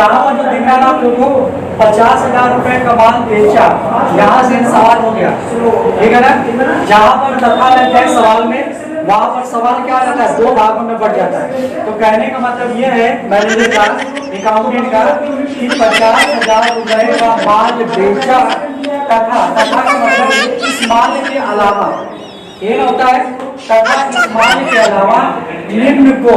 यहाँ पर जो दिख रहा है आप लोगों को 50,000 रुपए का माल बेचा, यहाँ से सवाल हो गया, ठीक है ना। जहाँ पर तथा लग जाए सवाल में, वहाँ पर सवाल क्या आ जाता है, दो भागों में बढ़ जाता है। तो कहने का मतलब ये है मैनेजर का, अकाउंटेंट का, कि 50,000 रुपए का माल बेचा तथा का मतलब इस माल के अलावा ये होता है, तथा इस माल के अलावा निम्न को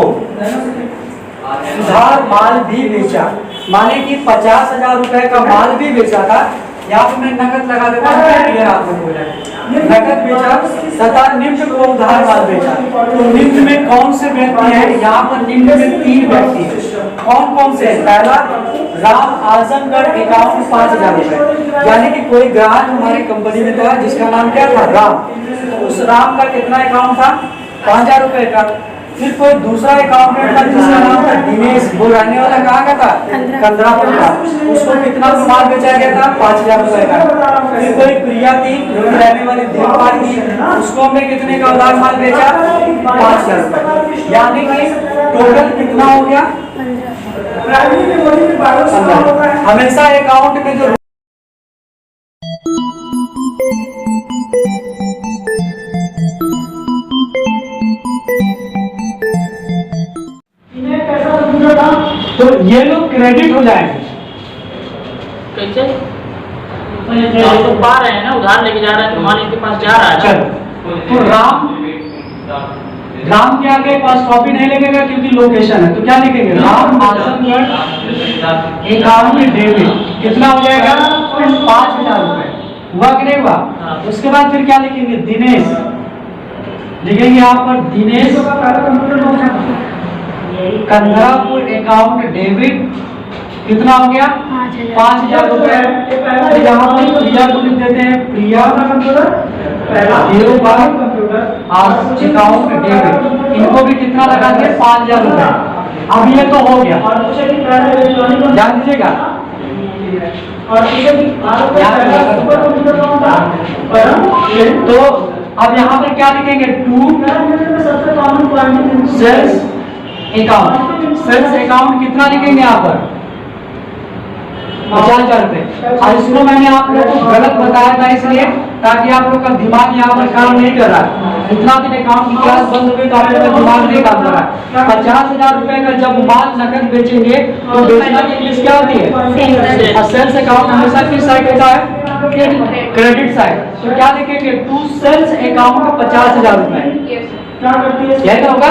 उधार माल भी बेचा। माने कि 50,000 रुपए का माल भी बेचा था, यहाँ पर मैं नकद लगा देता हूँ, आप लोगों को नकद बेचा तथा निम्न को उधार माल बेचा। तो निम्न में कौन से व्यक्ति है, यहाँ पर निम्न में 3 व्यक्ति है। कौन कौन से? पहला, राम आजमगढ़, अकाउंट 5,000 रुपए, यानी कि कोई ग्राहक हमारी कंपनी में था जिसका नाम क्या था, राम। उस राम का कितना अकाउंट था, 5,000 रुपए का। फिर कोई दूसरा अकाउंटेंट था जिसका नाम था दिनेश, वो रहने वाला कहाँ का था, कंदरापुर का। उसको कितना माल बेचा गया था, 5,000 रुपए का। फिर कोई प्रिया थी जो रहने वाली देवपाल की, उसको हमने कितने का उधार माल बेचा, 5,000 रुपए। यानी कि टोटल कितना हो गया, 15। हमेशा अकाउंट में जो तो ये लोग क्रेडिट हो जाएंगे। कैसे? तो पा रहे हैं ना, उधार लेके जा रहे हैं, तो माल इनके पास जा रहा है। चलो, तो राम के आगे पास कॉपी नहीं लगेगा क्योंकि लोकेशन है, तो क्या लिखेंगे, राम आजमगढ़ अकाउंट डेबिट, कितना हो जाएगा, 5,000 रुपए। हुआ कि नहीं हुआ? उसके बाद फिर क्या लिखेंगे, दिनेश, लिखेंगे यहाँ पर दिनेश कंदरापुर अकाउंट डेबिट, कितना हो गया, 5,000 रुपए। यहाँ पर प्रिया को लिख देते हैं, प्रिया अकाउंट डेबिट, इनको भी कितना लगाते हैं, 5,000 रुपए। अब ये तो हो गया, ध्यान दीजिएगा। तो अब यहाँ पर क्या लिखेंगे, to sales account, sales account कितना लिखेंगे यहाँ पर, 50,000 रुपए। और इसको मैंने आप लोगों को गलत बताया था इसलिए ताकि आप लोग का दिमाग यहाँ पर काम नहीं कर रहा। इतना दिन अकाउंट की क्लास बंद हो गई तो आप लोग का दिमाग नहीं काम कर रहा है। 50,000 रुपए का जब माल नकद बेचेंगे तो बेचना की इंग्लिश क्या होती है, सेल्स अकाउंट हमेशा किस साइड होता है, क्रेडिट साइड। तो क्या लिखेंगे, टू सेल्स अकाउंट 50,000 रुपए, यही होगा।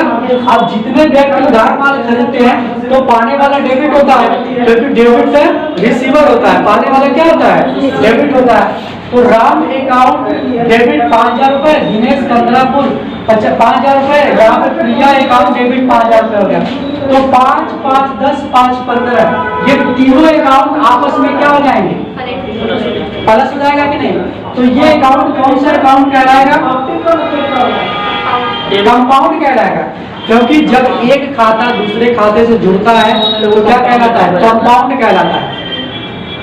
अब जितने व्यक्ति उधार माल खरीदते हैं तो पाने वाला डेबिट होता है, क्योंकि डेबिट से रिसीवर होता है, पाने वाला क्या होता है, डेबिट होता है। तो राम अकाउंट डेबिट 5,000 रुपए, दिनेश कंदरापुर 5,000 रुपए, यहाँ पे प्रिया अकाउंट डेबिट 5,000 रुपए हो गया। तो 5, 5, 10, 5, 15, ये तीनों अकाउंट आपस में क्या हो जाएंगे, प्लस हो जाएगा कि नहीं। तो ये अकाउंट कौन सा अकाउंट कहलाएगा, कंपाउंड कहलाएगा, क्योंकि जब एक खाता दूसरे खाते से जुड़ता है तो वो क्या कहलाता है, कंपाउंड कहलाता है।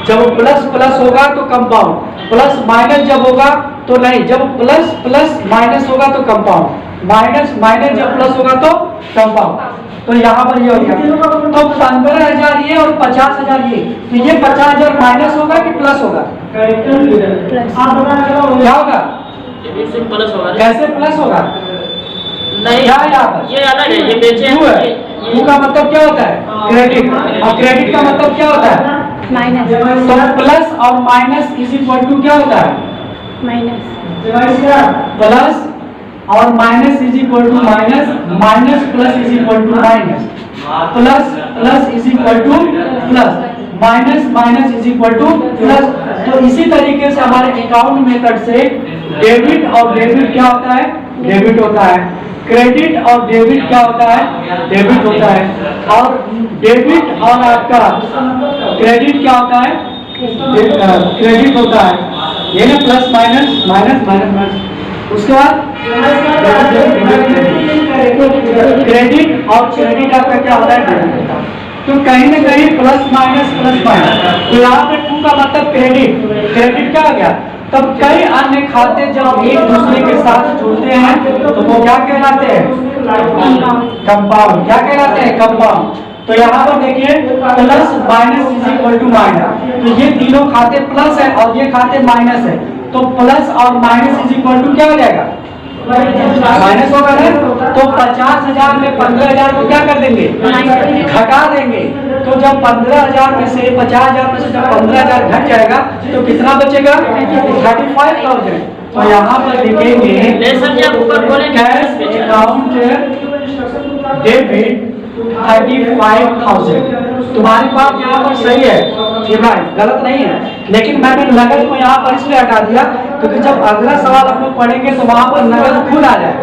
जब प्लस प्लस होगा तो कंपाउंड, प्लस माइनस जब होगा तो नहीं, जब प्लस प्लस माइनस होगा तो कंपाउंड, माइनस माइनस जब प्लस होगा तो कंपाउंड। तो यहाँ पर ये हो गया, तो 15,000 ये और 50,000 ये, तो ये 50,000 माइनस होगा कि प्लस होगा, क्या होगा, प्लस होगा। कैसे प्लस होगा, नहीं क्या है यहाँ पर, ये अलग है, ये बेचे हैं। यू का मतलब क्या होता है, क्रेडिट, और क्रेडिट का मतलब क्या होता है, माइनस। तो प्लस और माइनस इज इक्वल टू क्या होता है, माइनस। प्लस और minus is equal to minus, minus plus is equal to minus, plus plus is equal to plus, minus minus is equal to plus. तो इसी तरीके से हमारे अकाउंट मेथड से डेबिट और डेबिट क्या होता है, डेबिट होता है, क्रेडिट और डेबिट क्या होता है, डेबिट होता है, और डेबिट और आपका क्रेडिट क्या होता है, क्रेडिट होता है, ये ना plus minus minus minus minus. उसके बाद क्रेडिट और क्रेडिट आपका क्या होता है, डेबिट। तो कहीं ना कहीं प्लस माइनस, तो यहाँ पे टू का मतलब क्रेडिट, क्रेडिट क्या हो गया। तब कई अन्य खाते जब एक दूसरे के साथ जुड़ते हैं तो वो क्या कहलाते हैं, कंपाउंड। क्या कहलाते हैं, कंपाउंड। तो यहाँ पर देखिए plus minus is equal to minus, तो ये तीनों खाते प्लस है और ये खाते माइनस है, तो प्लस और माइनस इज इक्वल टू क्या हो जाएगा, माइनस होगा ना। तो 50,000 में 15,000 को क्या कर देंगे, घटा देंगे। तो जब 15,000 में से 50,000 में से जब 15,000 घट जाएगा तो कितना बचेगा, 35,000। तो यहाँ पर लिखेंगे कैश अकाउंट डेबिट 35,000। तुम्हारी बात यहाँ पर सही है इब्राहिम, गलत नहीं है, लेकिन मैंने नगद को यहाँ पर इसलिए हटा दिया क्योंकि जब अगला सवाल हम लोग पढ़ेंगे तो वहाँ पर नगद खुद आ जाए।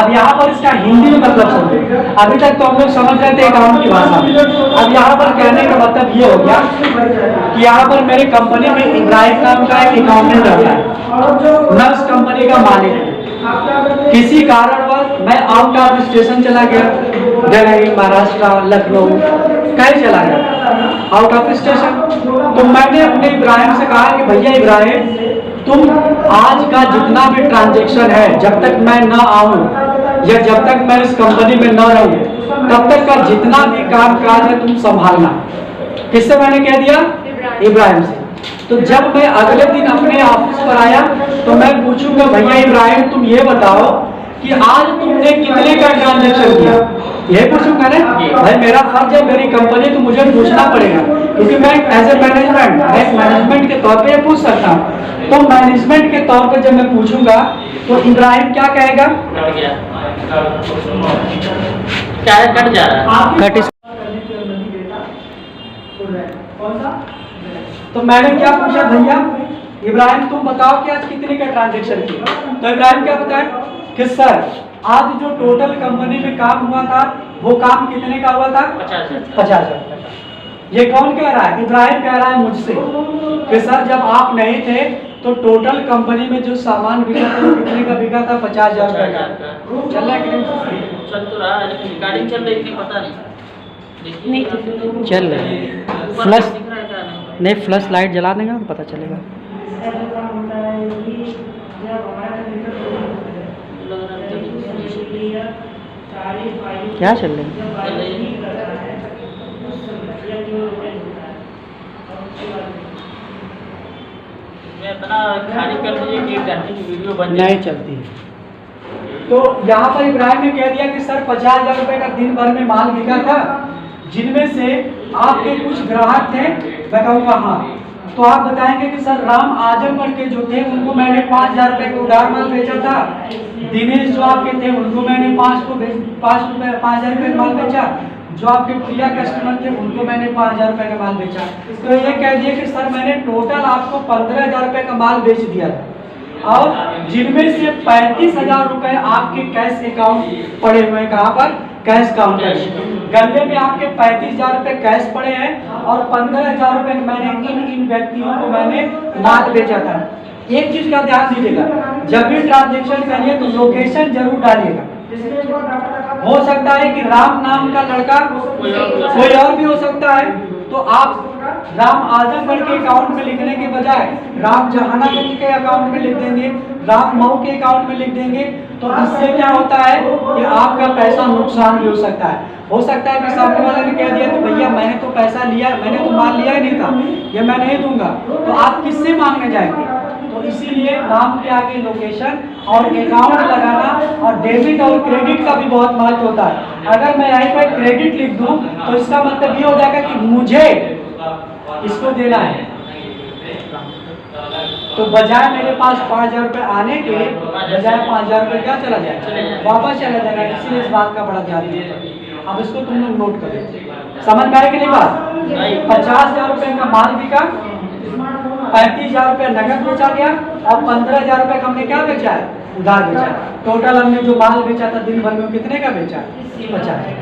अब यहाँ पर इसका हिंदी में मतलब समझे, अभी तक तो हम लोग समझ रहे थे अकाउंट की भाषा में, अब यहाँ पर कहने का मतलब ये हो गया कि यहाँ पर मेरे कंपनी में इब्राहिम नाम का एक अकाउंटेंट रहता है, मैं उस कंपनी का मालिक हूँ। किसी कारणवश मैं आउट ऑफ स्टेशन चला गया, दिल्ली, महाराष्ट्र, लखनऊ, कहीं चला गया आउट ऑफ स्टेशन, तो मैंने अपने इब्राहिम से कहा कि भैया इब्राहिम, तुम आज का जितना भी ट्रांजैक्शन है जब तक मैं ना आऊं या जब तक मैं इस कंपनी में न रहूं तब तक का जितना भी काम काज है तुम संभालना। किससे मैंने कह दिया, इब्राहिम से। तो जब मैं अगले दिन अपने ऑफिस पर आया तो मैं पूछूंगा भैया इब्राहिम तुम ये बताओ कि आज तुमने कितने का ट्रांजैक्शन किया, ये पूछूंगा ना भाई, मेरा फर्ज है, मेरी कंपनी, तो मुझे पूछना पड़ेगा क्योंकि मैं एज ए मैनेजमेंट के तौर पे पूछ सकता हूँ। तो मैनेजमेंट के तौर पे जब मैं पूछूंगा तो इब्राहिम क्या कहेगा, कट जा रहा है। तो मैंने क्या पूछा, भैया इब्राहिम तुम बताओ कि आज कितने का ट्रांजैक्शन किया। तो इब्राहिम क्या बताया कि सर आज जो टोटल कंपनी में काम हुआ था वो काम कितने का हुआ था, 50,000। ये कौन कह रहा है, इब्राहिम कह रहा है मुझसे कि सर जब आप नहीं थे तो टोटल कंपनी में जो सामान बिका था वो कितने का बिका था, 50,000 रुपए का। चल रहा है, चल तो रहा है, लेकिन रिकॉर्डिंग चल रही थी, पता नहीं चल रहा है। फ्लश नहीं, फ्लश लाइट जला देंगे तो पता चलेगा। क्या चल रहा है, मैं अपना खाली कर दीजिए कि 1 घंटे की वीडियो बन जाए, नहीं चलती है। तो यहाँ पर इब्राहिम ने कह दिया कि सर 50,000 रुपए का दिन भर में माल बिका था, जिनमें से आपके कुछ ग्राहक थे। मैं कहूँगा हाँ, तो आप बताएंगे कि सर राम आजमगढ़ के जो थे उनको मैंने 5,000 रुपए का उधार माल बेचा था, दिनेश जो आपके थे उनको मैंने 5,000 रुपए माल बेचा, जो आपके प्रिया कस्टमर थे उनको मैंने 5,000 रुपए का माल बेचा। तो ये कह दिए कि सर मैंने टोटल आपको 15,000 रुपए का माल बेच दिया था और जिनमें से 35,000 रुपए आपके कैश अकाउंट पड़े हुए हैं। कहाँ पर, कैश काउंटर गले में आपके 35,000 रुपए कैश पड़े हैं और 15,000 रुपए मैंने इन व्यक्तियों को मैंने माल बेचा था। एक चीज का ध्यान दीजिएगा, जब भी ट्रांजेक्शन करिए तो लोकेशन जरूर डालिएगा। हो सकता है कि राम नाम का लड़का कोई और भी हो सकता है, तो आप राम आजमगढ़ के अकाउंट में लिखने के बजाय राम जहानागंज के अकाउंट में लिख देंगे, राम मऊ के अकाउंट में लिख देंगे। तो इससे क्या होता है कि आपका पैसा नुकसान भी हो सकता है। हो सकता है कि सामने वाले ने कह दिया तो भैया मैंने तो पैसा लिया, मैंने तो माल लिया ही नहीं था, ये मैं नहीं दूंगा, तो आप किससे मांगने जाएंगे। तो इसीलिए नाम के आगे लोकेशन और अकाउंट लगाना और डेबिट और क्रेडिट का भी बहुत महत्व होता है। अगर मैं यहीं पर क्रेडिट लिख दूं तो इसका मतलब ये हो जाएगा कि मुझे इसको देना है, तो बजाय मेरे पास 5,000 रुपए आने के बजाय 5,000 रुपए क्या चला जाएगा, वापस चला जाएगा। इसीलिए इस बात का बड़ा ध्यान देना। अब इसको तुम लोग नोट करो, समझ में आएगी नहीं बात। 50,000 रुपए का माल बिका, 35,000 रुपए नगद बेचा गया और 15,000 रुपए का हमने क्या बेचा है, उधार बेचा। टोटल हमने जो माल बेचा था दिन भर में कितने का बेचा, 50।